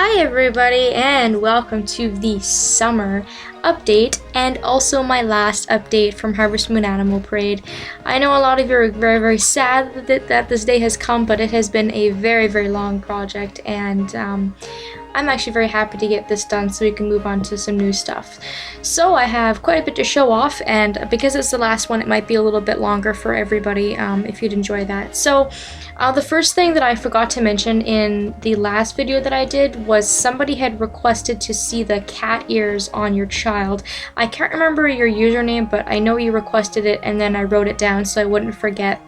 Hi everybody, and welcome to the summer update and also my last update from Harvest Moon Animal Parade. I know a lot of you are very sad that this day has come, but it has been a very long project, and I'm actually very happy to get this done so we can move on to some new stuff. So I have quite a bit to show off, and because it's the last one, it might be a little bit longer for everybody if you'd enjoy that. So the first thing that I forgot to mention in the last video that I did was somebody had requested to see the cat ears on your child. I can't remember your username, but I know you requested it, and then I wrote it down so I wouldn't forget.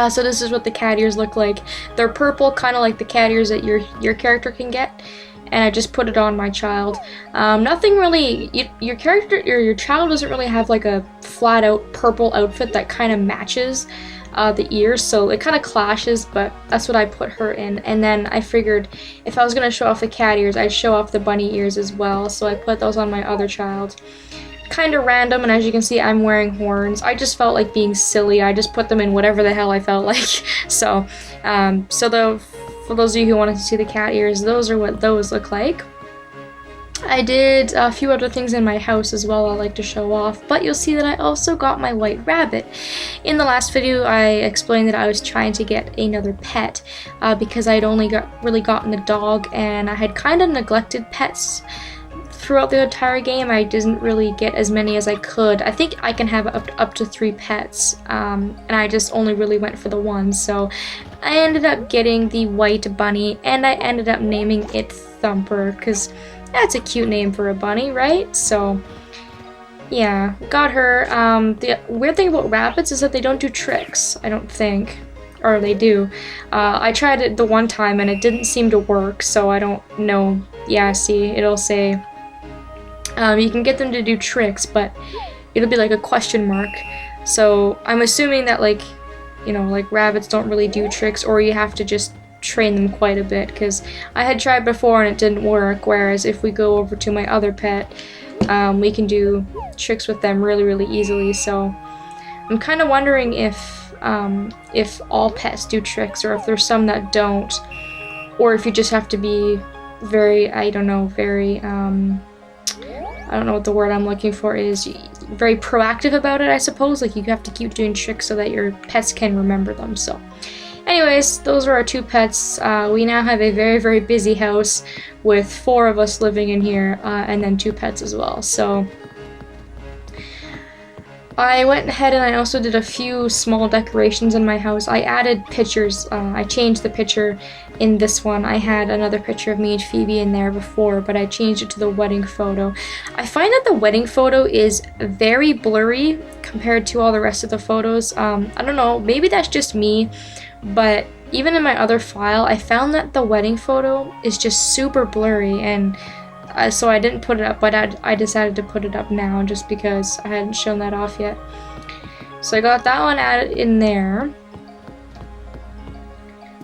So this is what the cat ears look like. They're purple, kind of like the cat ears that your character can get, and I just put it on my child. Nothing really, your character or your child doesn't really have like a flat out purple outfit that kind of matches the ears, so it kind of clashes, but that's what I put her in. And then I figured if I was going to show off the cat ears, I'd show off the bunny ears as well, so I put those on my other child. Kind of random, and as you can see, I'm wearing horns. I just felt like being silly. I just put them in whatever the hell I felt like. So, for those of you who wanted to see the cat ears, those are what those look like. I did a few other things in my house as well I like to show off, but you'll see that I also got my white rabbit. In the last video, I explained that I was trying to get another pet because I had only really gotten a dog, and I had kind of neglected pets. Throughout the entire game, I didn't really get as many as I could. I think I can have up to 3 pets, and I just only really went for the one, so I ended up getting the white bunny, and I ended up naming it Thumper, because that's a cute name for a bunny, right? So, yeah, got her. The weird thing about rabbits is that they don't do tricks, I don't think. Or they do. I tried it the one time, and it didn't seem to work, so I don't know. Yeah, see, it'll say you can get them to do tricks, but it'll be like a question mark. So I'm assuming that, like, you know, like rabbits don't really do tricks, or you have to just train them quite a bit, because I had tried before and it didn't work, whereas if we go over to my other pet, we can do tricks with them really easily. So I'm kind of wondering if all pets do tricks, or if there's some that don't, or if you just have to be very, I don't know what the word I'm looking for is, very proactive about it, I suppose. Like, you have to keep doing tricks so that your pets can remember them. So anyways, those are our 2 pets. We now have a very busy house with 4 of us living in here, and then 2 pets as well. So I went ahead and I also did a few small decorations in my house. I added pictures. I changed the picture in this one. I had another picture of me and Phoebe in there before, but I changed it to the wedding photo. I find that the wedding photo is very blurry compared to all the rest of the photos. I don't know, maybe that's just me, but even in my other file, I found that the wedding photo is just super blurry, and so I didn't put it up, but I decided to put it up now just because I hadn't shown that off yet. So I got that one added in there.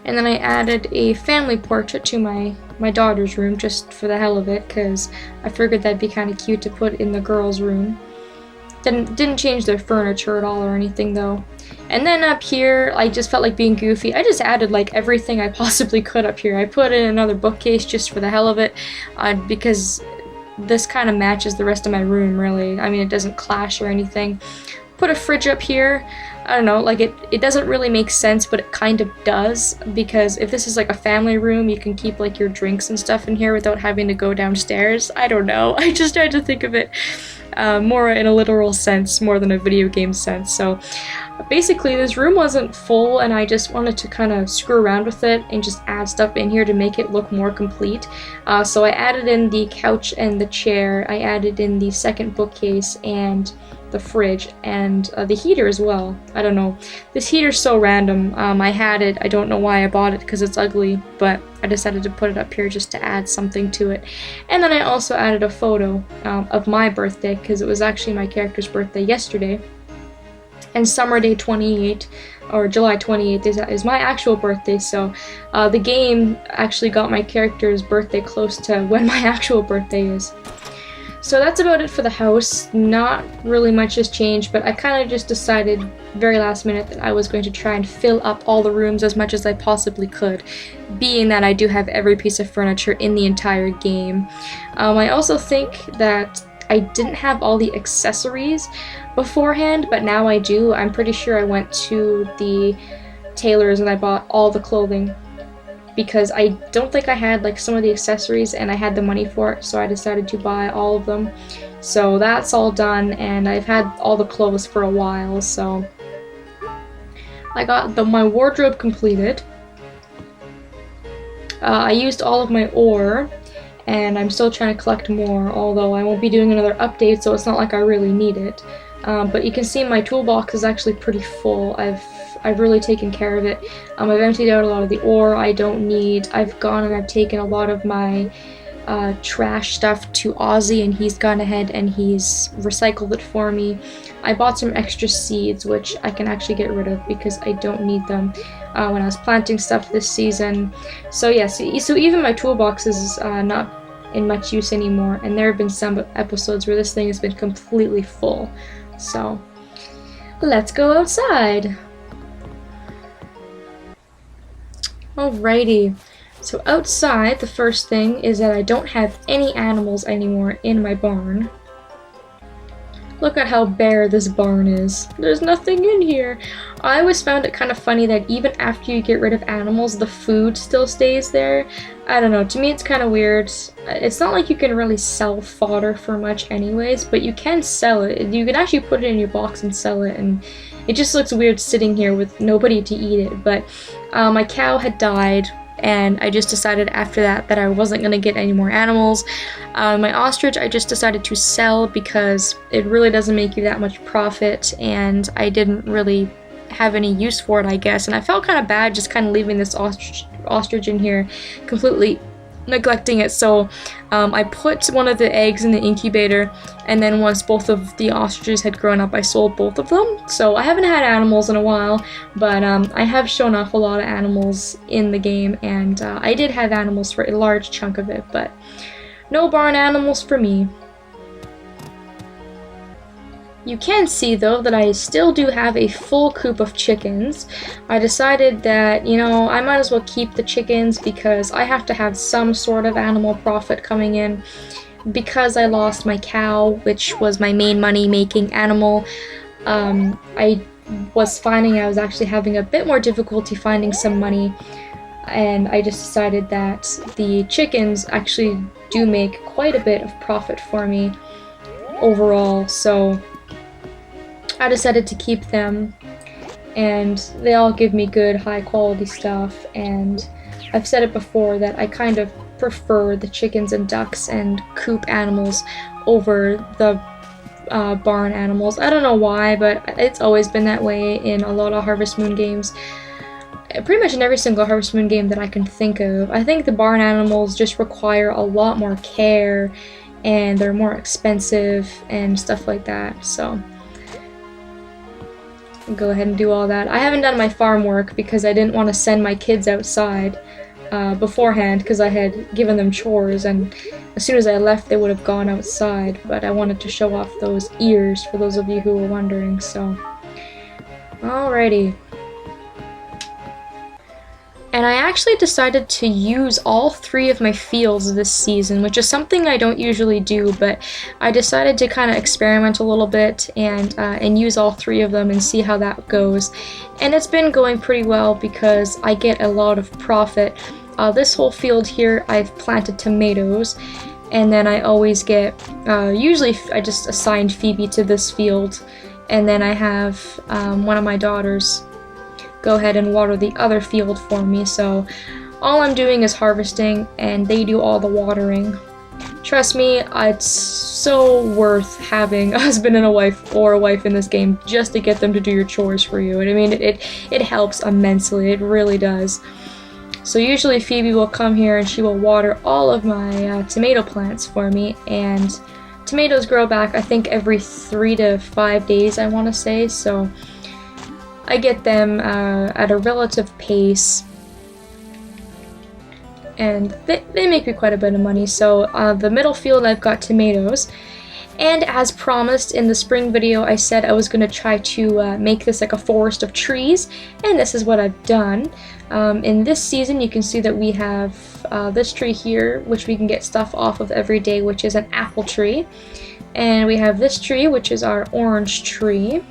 And then I added a family portrait to my daughter's room just for the hell of it, because I figured that'd be kind of cute to put in the girls' room. Didn't change their furniture at all or anything though. And then up here, I just felt like being goofy. I just added like everything I possibly could up here. I put in another bookcase just for the hell of it, because this kind of matches the rest of my room, really. I mean, it doesn't clash or anything. Put a fridge up here. I don't know, like it doesn't really make sense, but it kind of does, because if this is like a family room, you can keep like your drinks and stuff in here without having to go downstairs. I don't know. I just tried to think of it more in a literal sense, more than a video game sense. So basically, this room wasn't full, and I just wanted to kind of screw around with it and just add stuff in here to make it look more complete. So I added in the couch and the chair. I added in the second bookcase and the fridge, and the heater as well. I don't know. This heater's so random. I had it. I don't know why I bought it, because it's ugly, but I decided to put it up here just to add something to it. And then I also added a photo of my birthday, because it was actually my character's birthday yesterday. And Summer Day 28, or July 28th, is my actual birthday, so the game actually got my character's birthday close to when my actual birthday is. So that's about it for the house. Not really much has changed, but I kind of just decided very last minute that I was going to try and fill up all the rooms as much as I possibly could, being that I do have every piece of furniture in the entire game. I also think that I didn't have all the accessories beforehand, but now I do. I'm pretty sure I went to the tailor's and I bought all the clothing, because I don't think I had like some of the accessories and I had the money for it, so I decided to buy all of them. So that's all done, and I've had all the clothes for a while, so I got my wardrobe completed. I used all of my ore, and I'm still trying to collect more, although I won't be doing another update, so it's not like I really need it. But you can see my toolbox is actually pretty full. I've really taken care of it. I've emptied out a lot of the ore I don't need. I've gone and I've taken a lot of my trash stuff to Ozzy, and he's gone ahead and he's recycled it for me. I bought some extra seeds, which I can actually get rid of because I don't need them when I was planting stuff this season. So yeah, so even my toolbox is not in much use anymore, and there have been some episodes where this thing has been completely full. So let's go outside. Alrighty, so outside, the first thing is that I don't have any animals anymore in my barn. Look at how bare this barn is. There's nothing in here. I always found it kind of funny that even after you get rid of animals, the food still stays there. I don't know, to me it's kind of weird. It's not like you can really sell fodder for much anyways, but you can sell it. You can actually put it in your box and sell it, and it just looks weird sitting here with nobody to eat it. But my cow had died, and I just decided after that I wasn't going to get any more animals. My ostrich I just decided to sell because it really doesn't make you that much profit, and I didn't really have any use for it, I guess. And I felt kind of bad just kind of leaving this ostrich in here, completely neglecting it. So I put one of the eggs in the incubator, and then once both of the ostriches had grown up, I sold both of them. So I haven't had animals in a while, but I have shown off a lot of animals in the game, and I did have animals for a large chunk of it, but no barn animals for me. You can see, though, that I still do have a full coop of chickens. I decided that, you know, I might as well keep the chickens because I have to have some sort of animal profit coming in. Because I lost my cow, which was my main money-making animal, I was finding I was actually having a bit more difficulty finding some money, and I just decided that the chickens actually do make quite a bit of profit for me overall, so I decided to keep them, and they all give me good high quality stuff. And I've said it before that I kind of prefer the chickens and ducks and coop animals over the barn animals. I don't know why, but it's always been that way in a lot of Harvest Moon games. Pretty much in every single Harvest Moon game that I can think of. I think the barn animals just require a lot more care, and they're more expensive and stuff like that, so go ahead and do all that. I haven't done my farm work because I didn't want to send my kids outside beforehand because I had given them chores, and as soon as I left they would have gone outside, but I wanted to show off those ears for those of you who were wondering, so alrighty. And I actually decided to use all 3 of my fields this season, which is something I don't usually do, but I decided to kind of experiment a little bit and use all 3 of them and see how that goes. And it's been going pretty well because I get a lot of profit. This whole field here, I've planted tomatoes, and then I always get, usually I just assigned Phoebe to this field, and then I have one of my daughters go ahead and water the other field for me, so all I'm doing is harvesting and they do all the watering. Trust me, it's so worth having a husband and a wife, or a wife in this game, just to get them to do your chores for you. And I mean, it helps immensely, it really does. So usually Phoebe will come here and she will water all of my tomato plants for me, and tomatoes grow back I think every 3 to 5 days, I want to say, so I get them at a relative pace, and they make me quite a bit of money. So the middle field I've got tomatoes, and as promised in the spring video I said I was going to try to make this like a forest of trees, and this is what I've done. In this season you can see that we have this tree here, which we can get stuff off of every day, which is an apple tree, and we have this tree, which is our orange tree.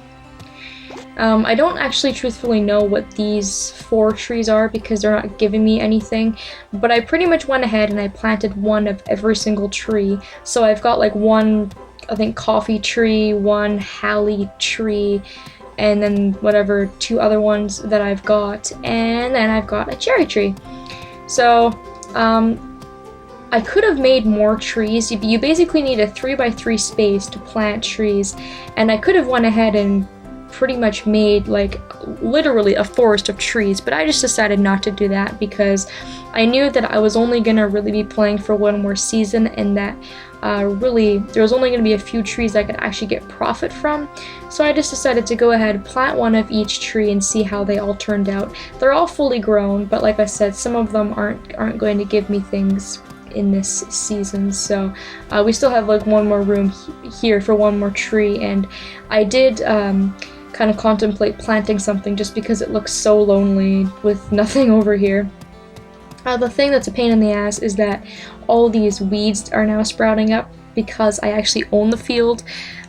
I don't actually truthfully know what these 4 trees are because they're not giving me anything, but I pretty much went ahead and I planted one of every single tree. So I've got like one, I think, coffee tree, one holly tree, and then whatever 2 other ones that I've got, and then I've got a cherry tree. So I could have made more trees. You basically need a 3x3 space to plant trees, and I could have went ahead and pretty much made like literally a forest of trees, but I just decided not to do that because I knew that I was only gonna really be playing for one more season, and that really there was only gonna be a few trees I could actually get profit from. So I just decided to go ahead, plant one of each tree, and see how they all turned out. They're all fully grown, but like I said, some of them aren't going to give me things in this season, so we still have like one more room here for one more tree, and I did kind of contemplate planting something just because it looks so lonely with nothing over here. The thing that's a pain in the ass is that all these weeds are now sprouting up because I actually own the field,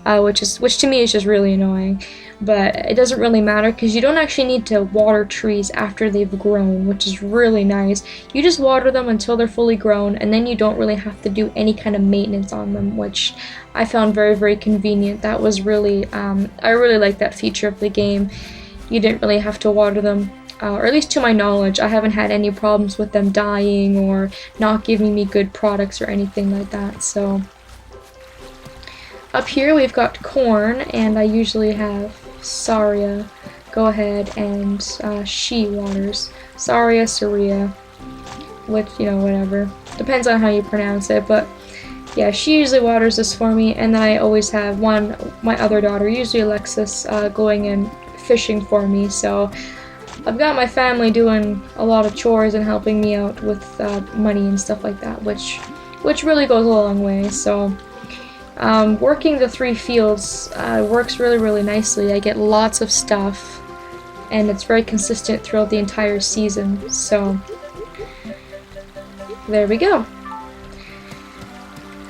which to me is just really annoying. But it doesn't really matter because you don't actually need to water trees after they've grown, which is really nice. You just water them until they're fully grown, and then you don't really have to do any kind of maintenance on them, which I found very, very convenient. That was really, I really like that feature of the game. You didn't really have to water them, or at least to my knowledge. I haven't had any problems with them dying or not giving me good products or anything like that. So up here we've got corn, and I usually have Saria go ahead and she waters. Saria, which, you know, whatever. Depends on how you pronounce it, but yeah, she usually waters this for me, and then I always have my other daughter, usually Alexis, going and fishing for me. So I've got my family doing a lot of chores and helping me out with money and stuff like that, which really goes a long way. So working the 3 fields works really, really nicely. I get lots of stuff, and it's very consistent throughout the entire season. So there we go.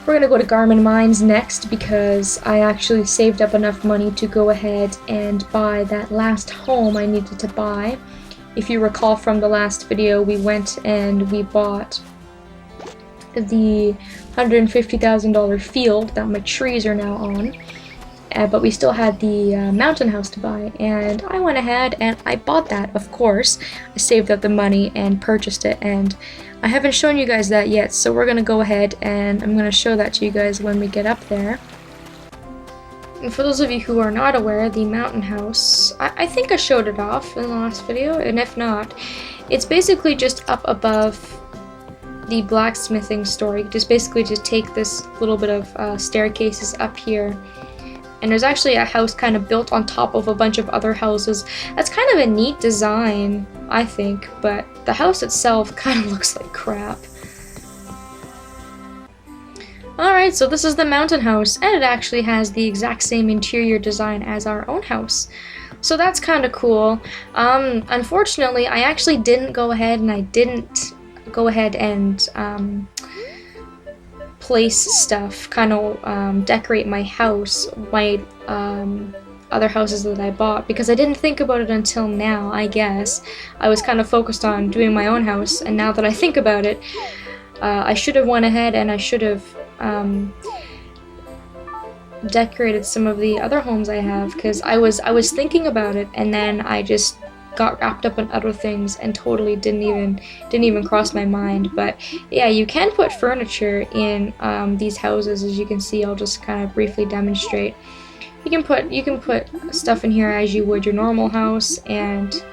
We're gonna go to Garmin Mines next because I actually saved up enough money to go ahead and buy that last home I needed to buy. If you recall from the last video, we went and we bought the $150,000 field that my trees are now on, but we still had the mountain house to buy, and I went ahead and I bought that, of course. I saved up the money and purchased it, and I haven't shown you guys that yet, so we're gonna go ahead and I'm gonna show that to you guys when we get up there. And for those of you who are not aware, the mountain house, I think I showed it off in the last video, and if not, it's basically just up above the blacksmithing store. You just basically just take this little bit of staircases up here, and there's actually a house kind of built on top of a bunch of other houses. That's kind of a neat design, I think, but the house itself kind of looks like crap. Alright, so this is the mountain house, and it actually has the exact same interior design as our own house. So that's kind of cool. Unfortunately, I actually didn't go ahead and place stuff, kind of decorate my house, my other houses that I bought, because I didn't think about it until now, I guess. I was kind of focused on doing my own house, and now that I think about it, I should have went ahead and I should have decorated some of the other homes I have, because I was thinking about it, and then I just got wrapped up in other things and totally didn't even cross my mind. But yeah, you can put furniture in these houses, as you can see. I'll just kind of briefly demonstrate. You can put stuff in here as you would your normal house, and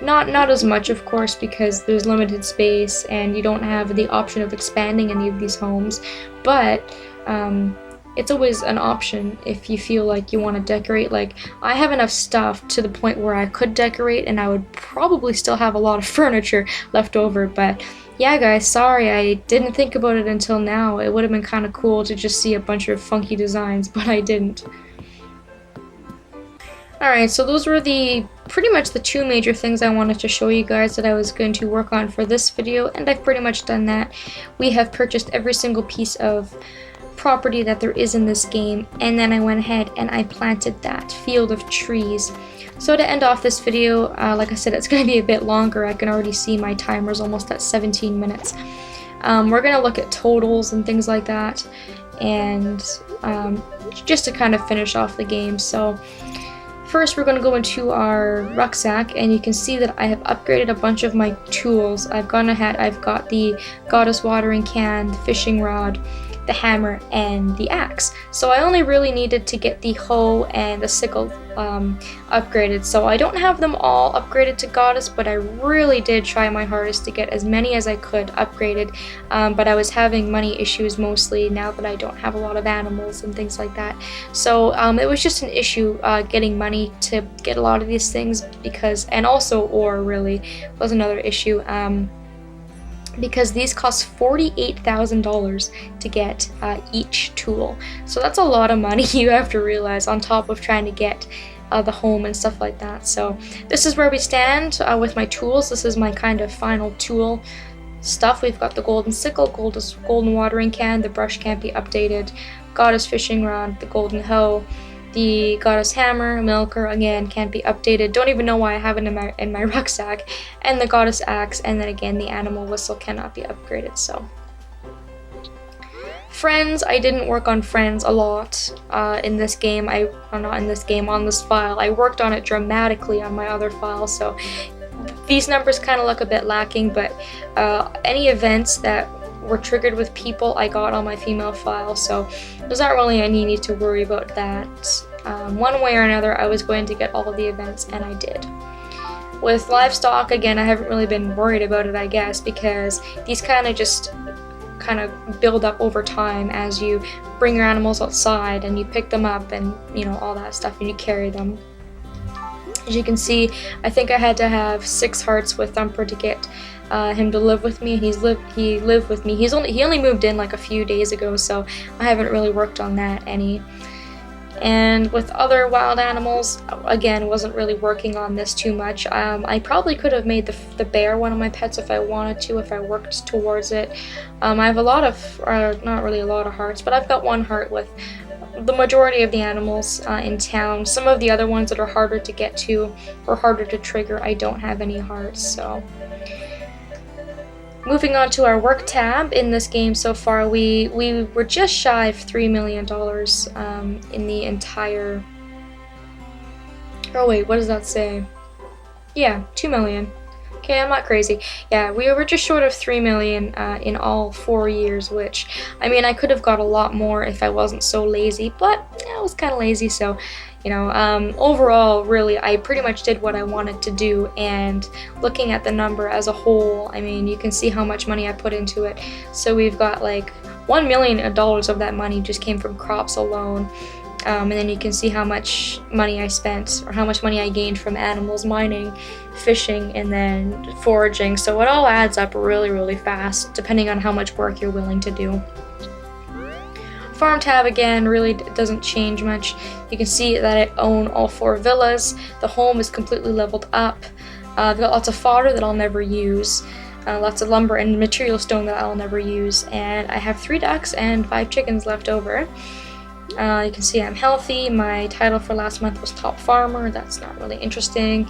not as much, of course, because there's limited space and you don't have the option of expanding any of these homes, but it's always an option if you feel like you want to decorate. Like, I have enough stuff to the point where I could decorate, and I would probably still have a lot of furniture left over, but yeah, guys, sorry, I didn't think about it until now. It would have been kind of cool to just see a bunch of funky designs, but I didn't. Alright, so those were pretty much the two major things I wanted to show you guys that I was going to work on for this video, and I've pretty much done that. We have purchased every single piece of property that there is in this game, and then I went ahead and I planted that field of trees. So to end off this video, like I said, it's going to be a bit longer. I can already see my timer's almost at 17 minutes. We're going to look at totals and things like that, and just to kind of finish off the game. So first, we're going to go into our rucksack, and you can see that I have upgraded a bunch of my tools. I've gone ahead, I've got the goddess watering can, the fishing rod, the hammer, and the axe. So I only really needed to get the hoe and the sickle upgraded. So I don't have them all upgraded to goddess, but I really did try my hardest to get as many as I could upgraded. But I was having money issues mostly now that I don't have a lot of animals and things like that. So it was just an issue getting money to get a lot of these things, because, and also ore really was another issue. Because these cost $48,000 to get each tool. So that's a lot of money, you have to realize, on top of trying to get the home and stuff like that. So this is where we stand with my tools. This is my kind of final tool stuff. We've got the golden sickle, golden watering can, the brush can't be updated, goddess fishing rod, the golden hoe, the goddess hammer, milker, again, can't be updated. Don't even know why I have it in my rucksack. And the goddess axe, and then again, the animal whistle cannot be upgraded. So friends, I didn't work on friends a lot in this game. Not in this game, on this file. I worked on it dramatically on my other file, so these numbers kind of look a bit lacking, but any events that were triggered with people I got on my female file, so there's not really any need to worry about that. One way or another, I was going to get all of the events, and I did. With livestock, again, I haven't really been worried about it, I guess, because these kind of build up over time as you bring your animals outside and you pick them up and, you know, all that stuff, and you carry them. As you can see, I think I had to have 6 hearts with Thumper to get him to live with me. He lived with me. He only moved in like a few days ago, so I haven't really worked on that any. And with other wild animals, again, wasn't really working on this too much. I probably could have made the bear one of my pets if I wanted to, if I worked towards it. I have a lot of, not really a lot of hearts, but I've got 1 heart with the majority of the animals in town. Some of the other ones that are harder to get to or harder to trigger, I don't have any hearts, so. Moving on to our work tab in this game so far, we were just shy of $3 million in the entire... Oh wait, what does that say? Yeah, 2 million. Okay, I'm not crazy. Yeah, we were just short of 3 million in all 4 years, which, I mean, I could have got a lot more if I wasn't so lazy, but I was kind of lazy, so, you know, overall, really, I pretty much did what I wanted to do, and looking at the number as a whole, I mean, you can see how much money I put into it. So we've got like $1 million of that money just came from crops alone. And then you can see how much money I spent, or how much money I gained from animals, mining, fishing, and then foraging. So it all adds up really, really fast, depending on how much work you're willing to do. Farm tab, again, really doesn't change much. You can see that I own all 4 villas. The home is completely leveled up. I've got lots of fodder that I'll never use. Lots of lumber and material stone that I'll never use. And I have 3 ducks and 5 chickens left over. You can see I'm healthy. My title for last month was top farmer. That's not really interesting.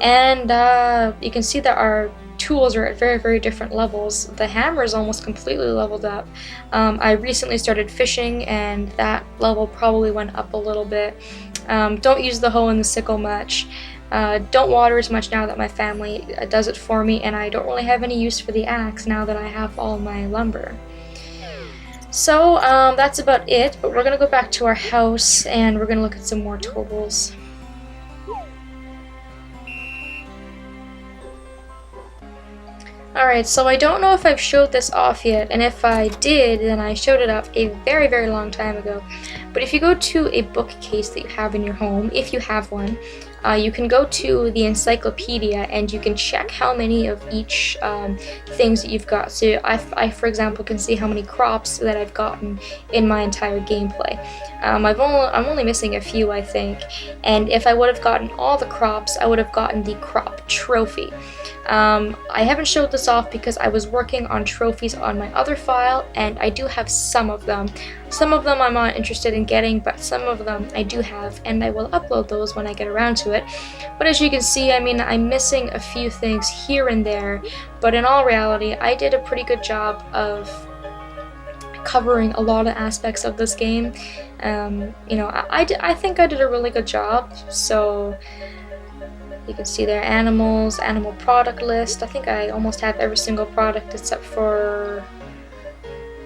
And you can see that our tools are at very, very different levels. The hammer is almost completely leveled up. I recently started fishing, and that level probably went up a little bit. Don't use the hoe and the sickle much. Don't water as much now that my family does it for me, and I don't really have any use for the axe now that I have all my lumber. So that's about it, but we're going to go back to our house and we're going to look at some more totals. Alright, so I don't know if I've showed this off yet, and if I did, then I showed it off a very, very long time ago. But if you go to a bookcase that you have in your home, if you have one, you can go to the encyclopedia and you can check how many of each things that you've got. So I, for example, can see how many crops that I've gotten in my entire gameplay. I'm only missing a few, I think, and if I would have gotten all the crops, I would have gotten the crop trophy. I haven't showed this off because I was working on trophies on my other file, and I do have some of them. Some of them I'm not interested in getting, but some of them I do have, and I will upload those when I get around to it. But as you can see, I mean, I'm missing a few things here and there, but in all reality, I did a pretty good job of covering a lot of aspects of this game. You know, I think I did a really good job. So you can see there, animals, animal product list. I think I almost have every single product except for,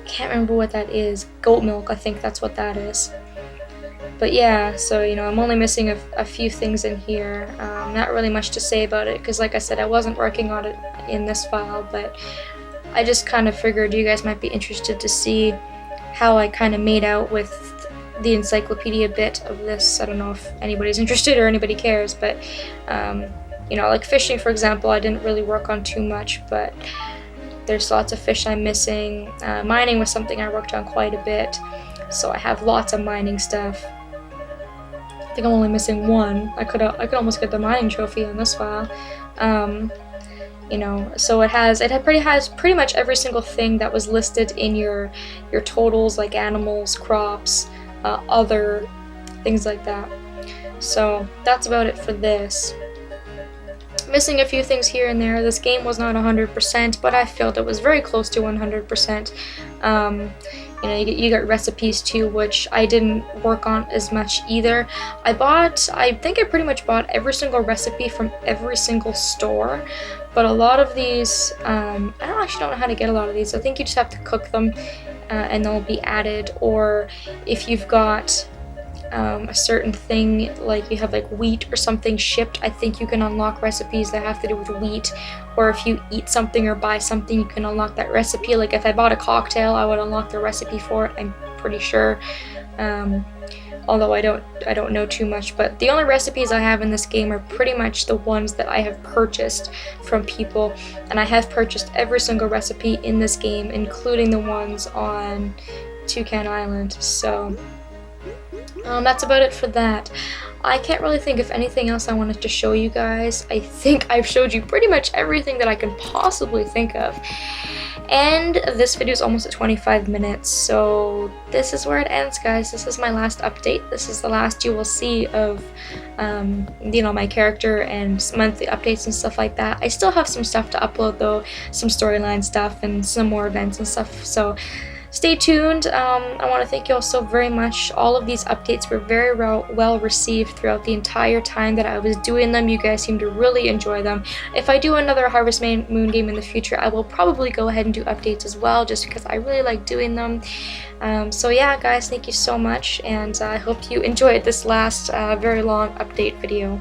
can't remember what that is, goat milk, I think that's what that is. But yeah, so you know, I'm only missing a few things in here. Not really much to say about it because, like I said, I wasn't working on it in this file, but I just kind of figured you guys might be interested to see how I kind of made out with the encyclopedia bit of this. I don't know if anybody's interested or anybody cares, but you know, like fishing, for example, I didn't really work on too much, but there's lots of fish I'm missing. Mining was something I worked on quite a bit, so I have lots of mining stuff. I think I'm only missing one. I could almost get the mining trophy on this file. You know, so it has pretty much every single thing that was listed in your totals, like animals, crops, other things like that. So that's about it for this. Missing a few things here and there. This game was not 100%, but I felt it was very close to 100%. You know, you got recipes too, which I didn't work on as much either. I think I pretty much bought every single recipe from every single store, but a lot of these, I actually don't know how to get a lot of these. I think you just have to cook them and they'll be added, or if you've got a certain thing, like you have like wheat or something shipped, I think you can unlock recipes that have to do with wheat, or if you eat something or buy something, you can unlock that recipe. Like if I bought a cocktail, I would unlock the recipe for it, I'm pretty sure. Although I don't know too much, but the only recipes I have in this game are pretty much the ones that I have purchased from people, and I have purchased every single recipe in this game, including the ones on Toucan Island. So that's about it for that. I can't really think of anything else I wanted to show you guys. I think I've showed you pretty much everything that I can possibly think of. And this video is almost at 25 minutes, so this is where it ends, guys. This is my last update. This is the last you will see of, you know, my character and monthly updates and stuff like that. I still have some stuff to upload though, some storyline stuff and some more events and stuff, so stay tuned. I want to thank you all so very much. All of these updates were very well received throughout the entire time that I was doing them. You guys seem to really enjoy them. If I do another Harvest Moon game in the future, I will probably go ahead and do updates as well, just because I really like doing them. So yeah, guys, thank you so much, and I hope you enjoyed this last very long update video.